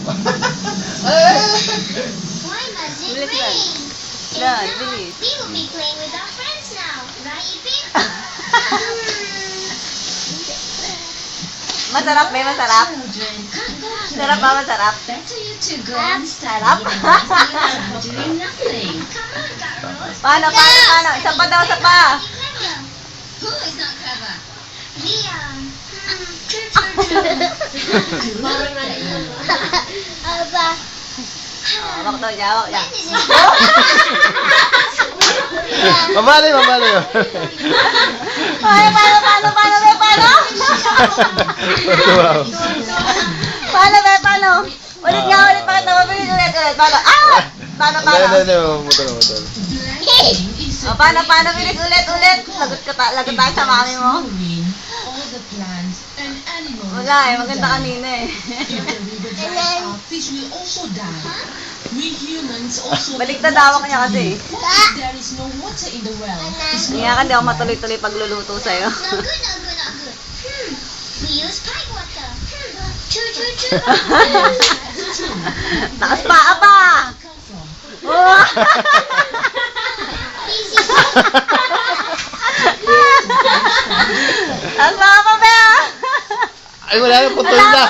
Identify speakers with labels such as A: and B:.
A: Why must it
B: Bilis lang.
A: rain? If
B: Yan,
A: not,
B: bilis.
A: we will be playing with our friends now, right, Ipin?
B: Masarap ba? Masarap? Sarap ba? Masarap?
C: Better you to go and study
B: Sarap.
C: than to doing nothing.
A: Come on, Carlos.
B: Paano? Isa pa daw, isa pa.
A: Be clever.
C: Who is not clever?
A: We, true. Aba.
B: Hawak daw niya, hawak niya.
A: When is it?
D: Mabali, mabali.
B: Ay, paano?
D: Wow.
B: Paano? Ulit nga, pakita mo. Bilis ulit. Paano? Ah! Paano?
D: Hindi, motor.
C: Blanking is
B: O, paano? Bilis ulit. Lagot tayo sa mami mo.
C: all the plants and animals.
B: Wala eh, maganda kanina eh.
C: If the river dries up, fish will also die. We humans also
B: Baliktad hawak niya kasi eh.
C: If there is no water in the well, it's
B: Hindi nga ka, di ako matuloy-tuloy pagluluto sa'yo.
A: No good. We use pipe water. True.
B: Taas pa, apa!
C: come from.
B: Oh!
A: Easy.
B: Taas pa, apa, Bea!
D: Ay, wala na, putol na.